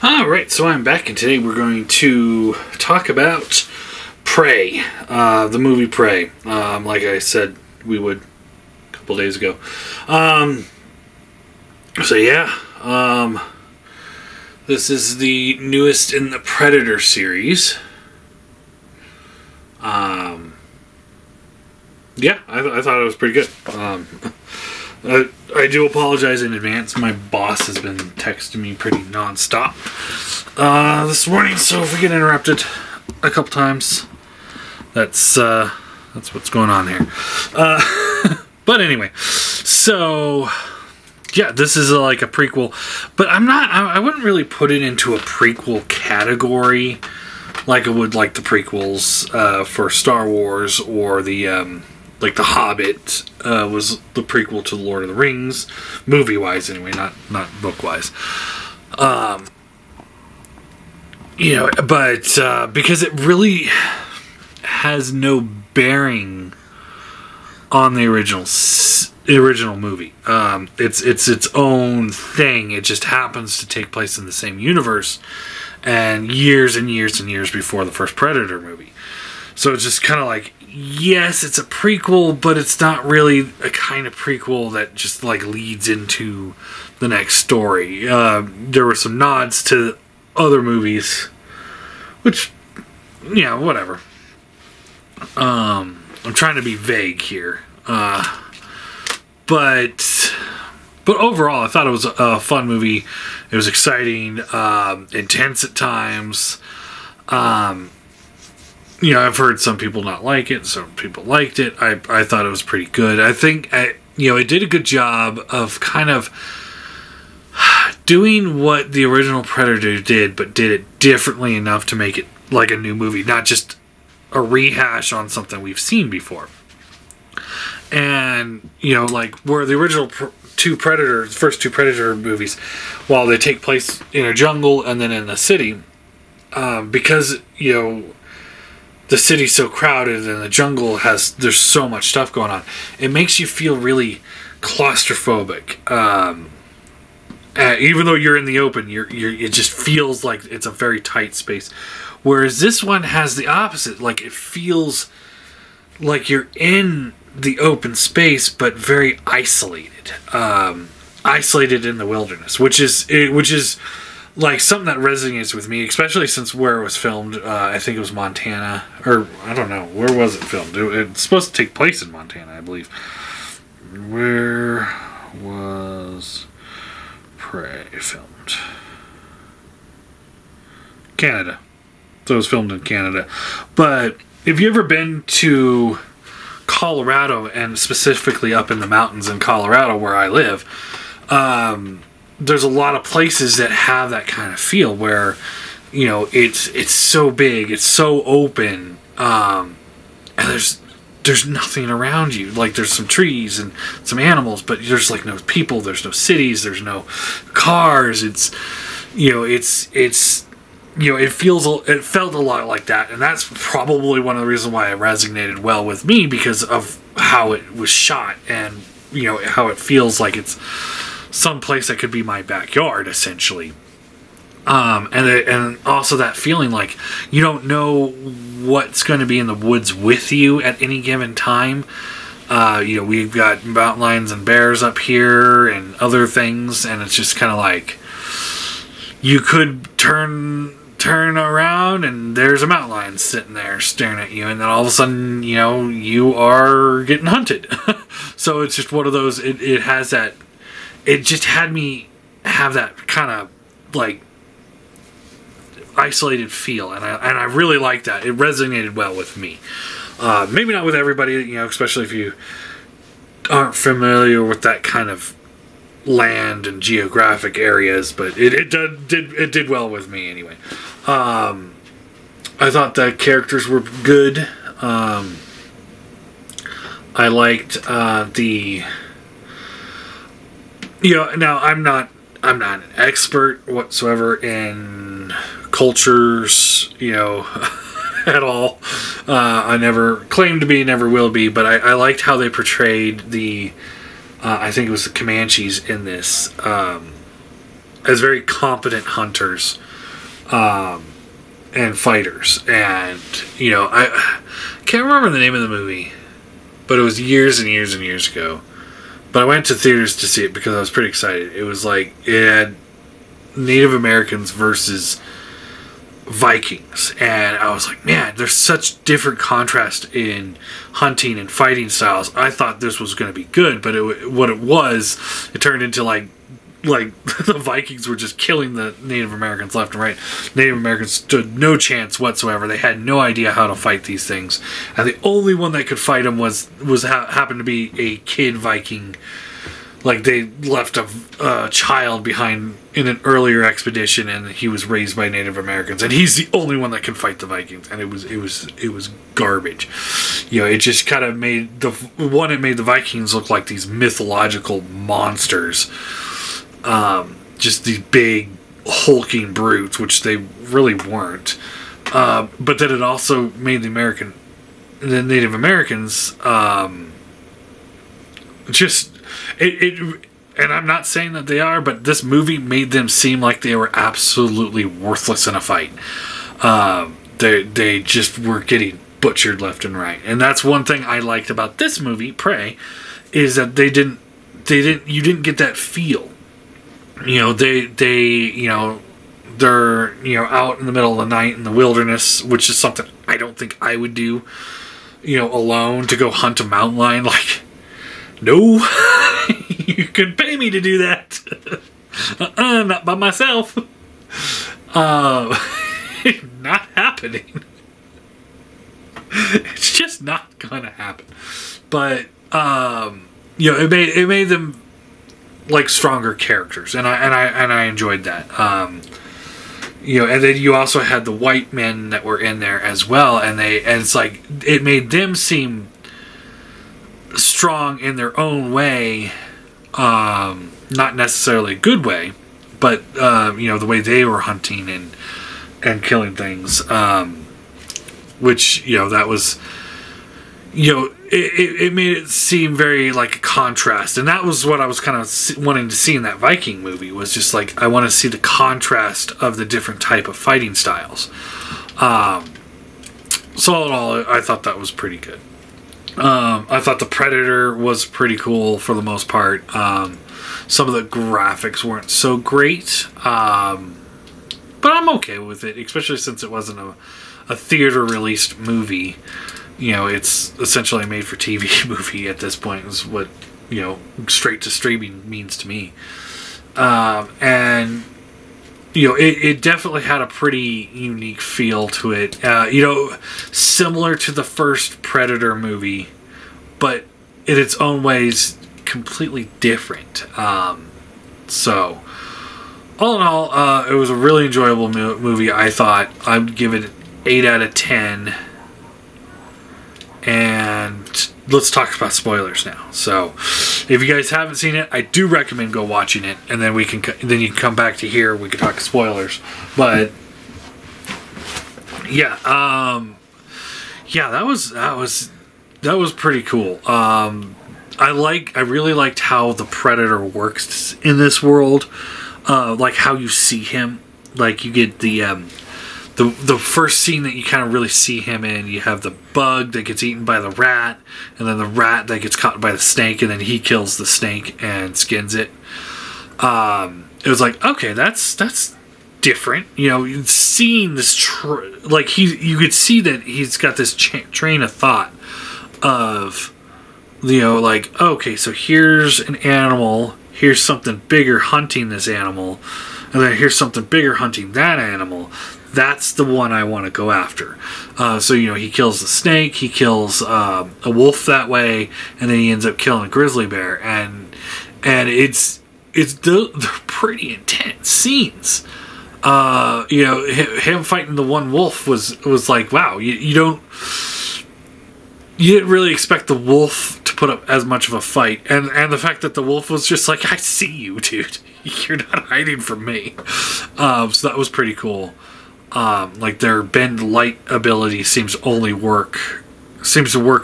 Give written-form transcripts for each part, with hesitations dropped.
Alright, so I'm back, and today we're going to talk about Prey, the movie Prey, like I said we would a couple days ago. This is the newest in the Predator series. I thought it was pretty good. I do apologize in advance. My boss has been texting me pretty non-stop this morning, so if we get interrupted a couple times, that's what's going on here. But anyway, so yeah, this is like a prequel, but I wouldn't really put it into a prequel category like I would like the prequels for Star Wars or the like The Hobbit was the prequel to Lord of the Rings, movie-wise anyway, not book-wise. But because it really has no bearing on the original movie. It's its own thing. It just happens to take place in the same universe and years and years and years before the first Predator movie. So it's just kind of like, yes, it's a prequel, but it's not really a kind of prequel that just like leads into the next story. There were some nods to other movies, which, yeah, whatever. I'm trying to be vague here. But overall, I thought it was a fun movie. It was exciting, intense at times. I've heard some people not like it, some people liked it. I thought it was pretty good. I think, it did a good job of kind of doing what the original Predator did, but did it differently enough to make it like a new movie, not just a rehash on something we've seen before. And, like where the original first two Predator movies, while they take place in a jungle and then in a city, because, the city's so crowded and the jungle there's so much stuff going on, it makes you feel really claustrophobic. Even though you're in the open, it just feels like it's a very tight space. Whereas this one has the opposite. Like, it feels like you're in the open space, but very isolated. Isolated in the wilderness, which is like something that resonates with me, especially since where it was filmed. I think it was Montana, or I don't know, where was it filmed? It's supposed to take place in Montana, I believe. Where was Prey filmed? Canada. So it was filmed in Canada. But if you've ever been to Colorado, and specifically up in the mountains in Colorado where I live, there's a lot of places that have that kind of feel where, it's so big, it's so open, and there's nothing around you. Like, there's some trees and some animals, but there's like no people, there's no cities, there's no cars. It felt a lot like that, and that's probably one of the reasons why it resonated well with me, because of how it was shot and how it feels like it's some place that could be my backyard, essentially. And also that feeling like you don't know what's going to be in the woods with you at any given time. We've got mountain lions and bears up here and other things, and it's just kind of like you could turn around and there's a mountain lion sitting there staring at you, and then all of a sudden, you are getting hunted. So it's just one of those, it has that, it just had me have that kind of like isolated feel, and I really like that. It resonated well with me. Maybe not with everybody, especially if you aren't familiar with that kind of land and geographic areas, but it did well with me anyway. I thought the characters were good. I liked now I'm not an expert whatsoever in cultures, at all. I never claimed to be, never will be, but I liked how they portrayed the I think it was the Comanches in this, as very competent hunters and fighters. And, you know, I can't remember the name of the movie, but it was years and years and years ago. But I went to theaters to see it because I was pretty excited. It was like, it had Native Americans versus Vikings. And I was like, man, there's such different contrast in hunting and fighting styles. I thought this was going to be good, but it turned into like the Vikings were just killing the Native Americans left and right. Native Americans stood no chance whatsoever. They had no idea how to fight these things, and the only one that could fight them happened to be a kid Viking. Like, they left a child behind in an earlier expedition, and he was raised by Native Americans, and he's the only one that can fight the Vikings, and it was garbage. You know, it just kind of made it made the Vikings look like these mythological monsters. Just these big hulking brutes, which they really weren't. But then it also made the Native Americans, and I'm not saying that they are, but this movie made them seem like they were absolutely worthless in a fight. They just were getting butchered left and right, and that's one thing I liked about this movie, Prey, is that you didn't get that feel. You know, they're, out in the middle of the night in the wilderness, which is something I don't think I would do, alone to go hunt a mountain lion. Like, no, you could pay me to do that. Not by myself. Not happening. It's just not gonna happen. But, it made them like stronger characters, and I enjoyed that. And then you also had the white men that were in there as well, and it's like it made them seem strong in their own way, not necessarily a good way, but the way they were hunting and killing things, which that was. It made it seem very like a contrast, and that was what I was kind of wanting to see in that Viking movie. Was just like, I want to see the contrast of the different type of fighting styles. So all in all, I thought that was pretty good. I thought the Predator was pretty cool for the most part. Some of the graphics weren't so great, but I'm okay with it, especially since it wasn't a theater released movie. It's essentially a made-for-TV movie at this point, is what, straight to streaming means to me. And, it definitely had a pretty unique feel to it. Similar to the first Predator movie, but in its own ways, completely different. So, all in all, it was a really enjoyable movie, I thought. I would give it an 8 out of 10. And let's talk about spoilers now. So, if you guys haven't seen it, I do recommend go watching it, and then you can come back to here. We can talk spoilers. But yeah, that was pretty cool. I really liked how the Predator works in this world. Like how you see him. Like you get the first scene that you kind of really see him in, you have the bug that gets eaten by the rat, and then the rat that gets caught by the snake, and then he kills the snake and skins it. It was like, okay, that's different. Seeing this, you could see that he's got this train of thought of, okay, so here's an animal, here's something bigger hunting this animal, and then here's something bigger hunting that animal. That's the one I want to go after. So he kills the snake, he kills a wolf that way, and then he ends up killing a grizzly bear, and they're pretty intense scenes. Him fighting the one wolf was like, wow, you didn't really expect the wolf to put up as much of a fight, and the fact that the wolf was just like, I see you, dude, you're not hiding from me. So that was pretty cool. Their bend light ability seems to work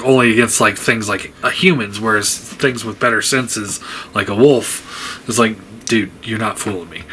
only against things like humans, whereas things with better senses, like a wolf, is like, dude, you're not fooling me,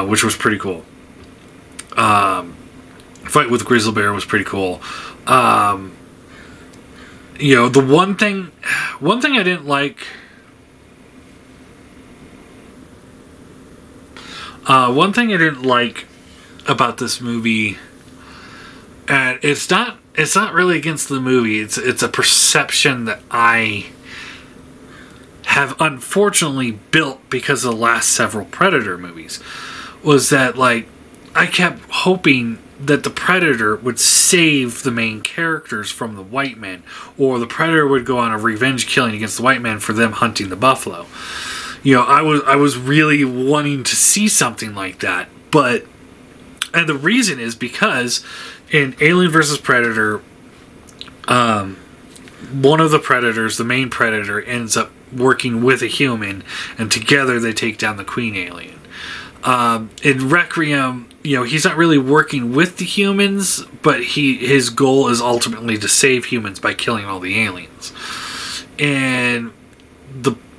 which was pretty cool. Fight with Grizzly Bear was pretty cool. You know, the one thing I didn't like. One thing I didn't like about this movie, and it's not really against the movie. It's a perception that I have unfortunately built because of the last several Predator movies, was that, like, I kept hoping that the Predator would save the main characters from the white men, or the Predator would go on a revenge killing against the white men for them hunting the buffalo. You know, I was really wanting to see something like that, and the reason is because in Alien vs. Predator, one of the Predators, the main Predator, ends up working with a human, and together they take down the Queen Alien. In Requiem, you know, he's not really working with the humans, but his goal is ultimately to save humans by killing all the aliens. And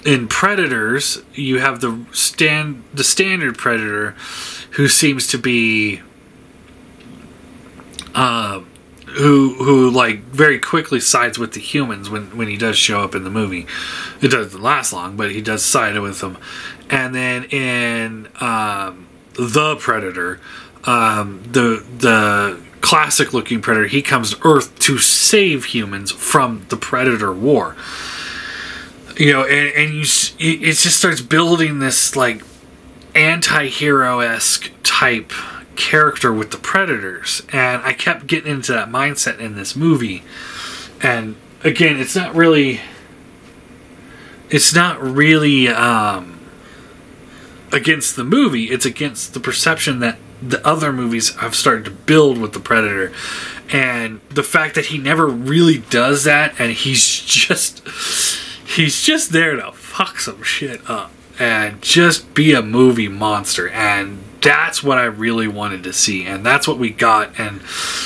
in Predators, you have the standard Predator, who seems to be who like very quickly sides with the humans when he does show up in the movie. It doesn't last long, but he does side with them. And then in the Predator, the classic looking Predator, he comes to Earth to save humans from the Predator War. You know, and it just starts building this like anti-hero-esque type character with the Predators, and I kept getting into that mindset in this movie. And again, it's not really against the movie, it's against the perception that the other movies have started to build with the Predator, and the fact that he never really does that, and he's just there to fuck some shit up and just be a movie monster. And that's what I really wanted to see, and that's what we got. And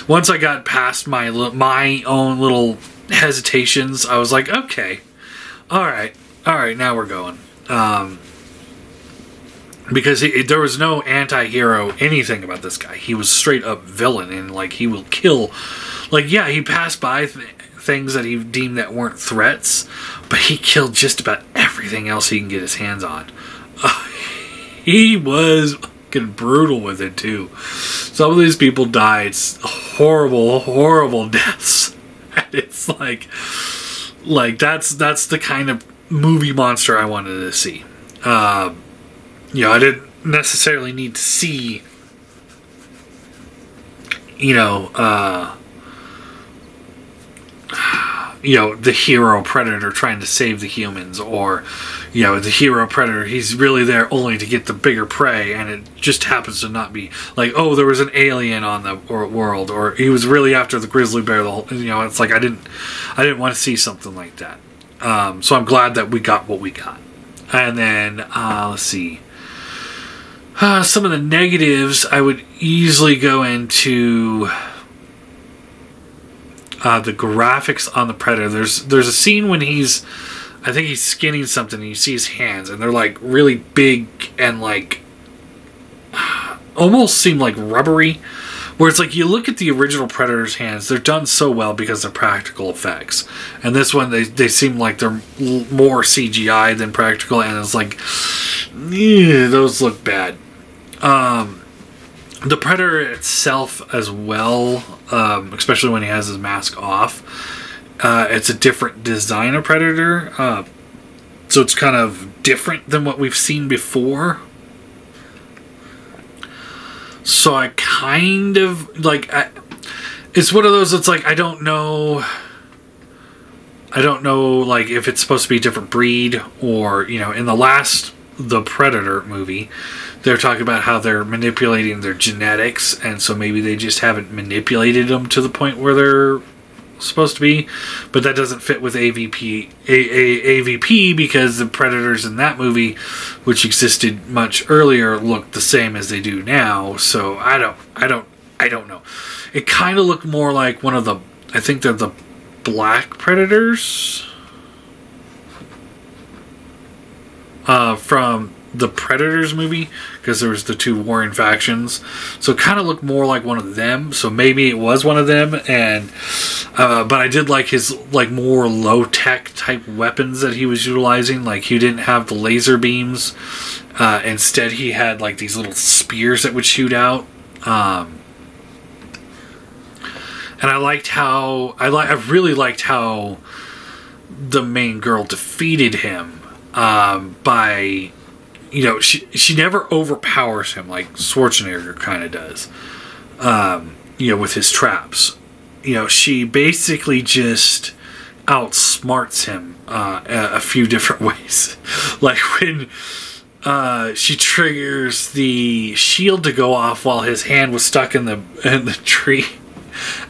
once I got past my own little hesitations, I was like, okay, all right, now we're going. Because there was no anti-hero anything about this guy. He was straight up villain, and like he will kill. Like, yeah, he passed by things that he deemed that weren't threats, but he killed just about everything else he can get his hands on. He was fucking brutal with it too. Some of these people died horrible, horrible deaths, and it's like that's the kind of movie monster I wanted to see. You know, I didn't necessarily need to see, the hero Predator trying to save the humans, or, the hero Predator, he's really there only to get the bigger prey, and it just happens to not be like, oh, there was an alien on the world, or he was really after the grizzly bear. It's like I didn't want to see something like that. So I'm glad that we got what we got. And then let's see. Some of the negatives I would easily go into the graphics on the Predator. There's a scene when I think he's skinning something, and you see his hands, and they're like really big and like almost seem like rubbery. Where it's like you look at the original Predator's hands, they're done so well because they're practical effects. And this one, they seem like they're more CGI than practical, and it's like, those look bad. The Predator itself as well, especially when he has his mask off, it's a different design of Predator, so it's kind of different than what we've seen before. So I kind of like, it's one of those. It's like I don't know like if it's supposed to be a different breed, or in the Predator movie, they're talking about how they're manipulating their genetics, and so maybe they just haven't manipulated them to the point where they're supposed to be. But that doesn't fit with AVP because the Predators in that movie, which existed much earlier, looked the same as they do now. So I don't know. It kind of looked more like one of the, I think they're the Black Predators from the Predators movie, because there was the two warring factions, so it kind of looked more like one of them. So maybe it was one of them, and but I did like his like more low tech type weapons that he was utilizing. Like he didn't have the laser beams. Instead, he had like these little spears that would shoot out. And I liked how I really liked how the main girl defeated him by, you know, she never overpowers him like Schwarzenegger kind of does, you know, with his traps. You know, she basically just outsmarts him a few different ways. Like when she triggers the shield to go off while his hand was stuck in the tree.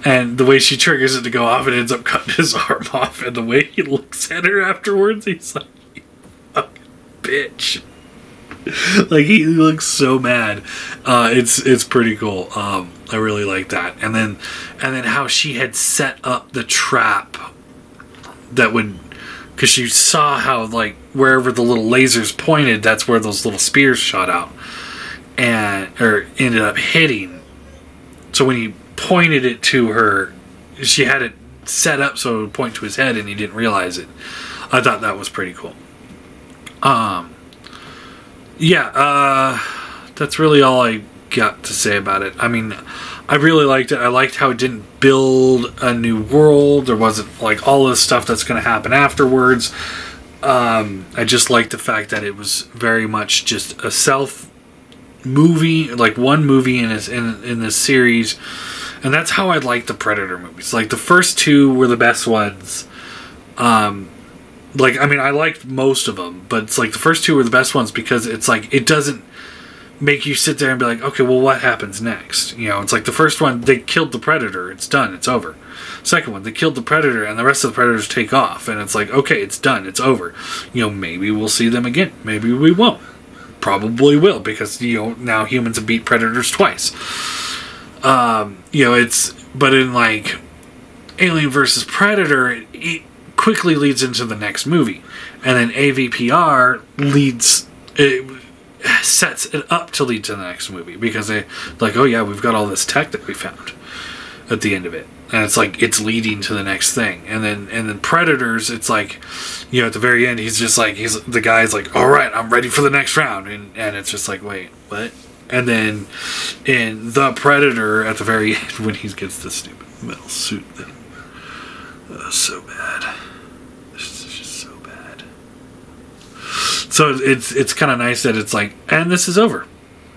And the way she triggers it to go off, it ends up cutting his arm off. And the way he looks at her afterwards, he's like, "You fucking bitch." Like, he looks so mad. It's pretty cool. I really like that. And then how she had set up the trap that would, because you saw how, like, wherever the little lasers pointed, that's where those little spears shot out. Or ended up hitting. So when he pointed it to her, she had it set up so it would point to his head and he didn't realize it. I thought that was pretty cool. That's really all I got to say about it. I mean, I really liked it. I liked how it didn't build a new world. There wasn't like all this stuff that's going to happen afterwards. I just liked the fact that it was very much just a self movie, like one movie in this series. And that's how I like the Predator movies. Like, the first two were the best ones. Like, I mean, I liked most of them, but it's like the first two were the best ones because it's like, it doesn't make you sit there and be like, okay, well, what happens next? You know, it's like the first one, they killed the Predator, it's done, it's over. Second one, they killed the Predator, and the rest of the Predators take off, and it's like, okay, it's done, it's over. You know, maybe we'll see them again, maybe we won't. Probably will, because, you know, now humans have beat Predators twice. You know, but in like Alien versus Predator, it quickly leads into the next movie, and then AVPR sets it up to lead to the next movie because they like, oh yeah, we've got all this tech that we found at the end of it, and it's like it's leading to the next thing, and then Predators, it's like, you know, at the very end, the guy's like, all right, I'm ready for the next round, and it's just like, wait, what? And then in The Predator, at the very end, when he gets the stupid metal suit thing. So bad. This is just so bad. So it's kind of nice that it's like, and this is over.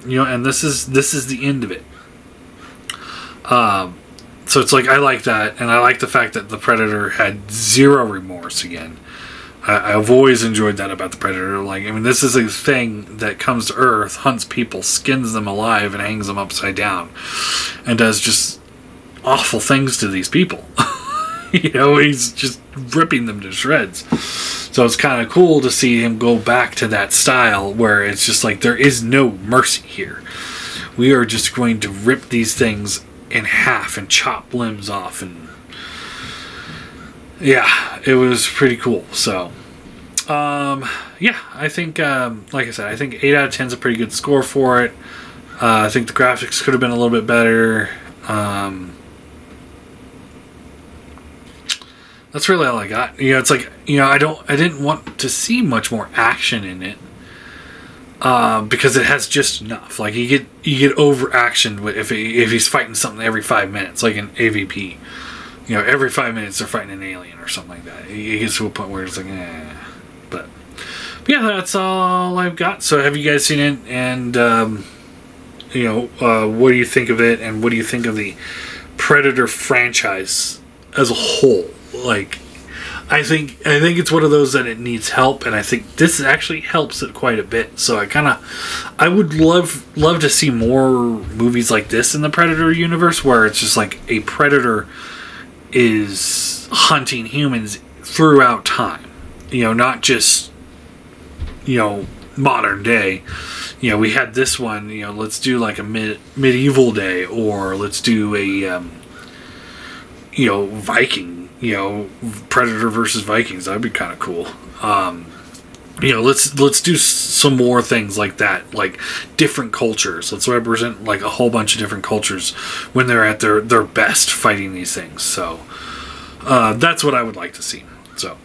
You know, and this is the end of it. So it's like, I like that, and I like the fact that the Predator had zero remorse again. I've always enjoyed that about the Predator. Like, I mean, this is a thing that comes to Earth, hunts people, skins them alive, and hangs them upside down, and does just awful things to these people. You know, he's just ripping them to shreds. So it's kind of cool to see him go back to that style where it's just like, there is no mercy here. We are just going to rip these things in half and chop limbs off, and yeah, it was pretty cool. So yeah, I think like I said, I think 8 out of 10 is a pretty good score for it. I think the graphics could have been a little bit better. That's really all I got. You know, it's like, you know, I didn't want to see much more action in it. Because it has just enough. Like, you get over action if he's fighting something every 5 minutes, like in AVP. You know, every 5 minutes they're fighting an alien or something like that. It gets to a point where it's like, eh. But yeah, that's all I've got. So have you guys seen it? And you know, what do you think of it? And what do you think of the Predator franchise as a whole? Like, I think it's one of those that it needs help, and I think this actually helps it quite a bit. So I would love to see more movies like this in the Predator universe, where it's just like a Predator is hunting humans throughout time. You know, not just, you know, modern day. You know, we had this one, you know, let's do like a medieval day, or let's do a you know, Viking, you know, Predator versus Vikings. That'd be kind of cool. you know, let's do some more things like that, like different cultures. Let's represent like a whole bunch of different cultures when they're at their best fighting these things. So that's what I would like to see. So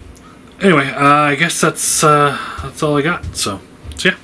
anyway, I guess that's all I got. So yeah.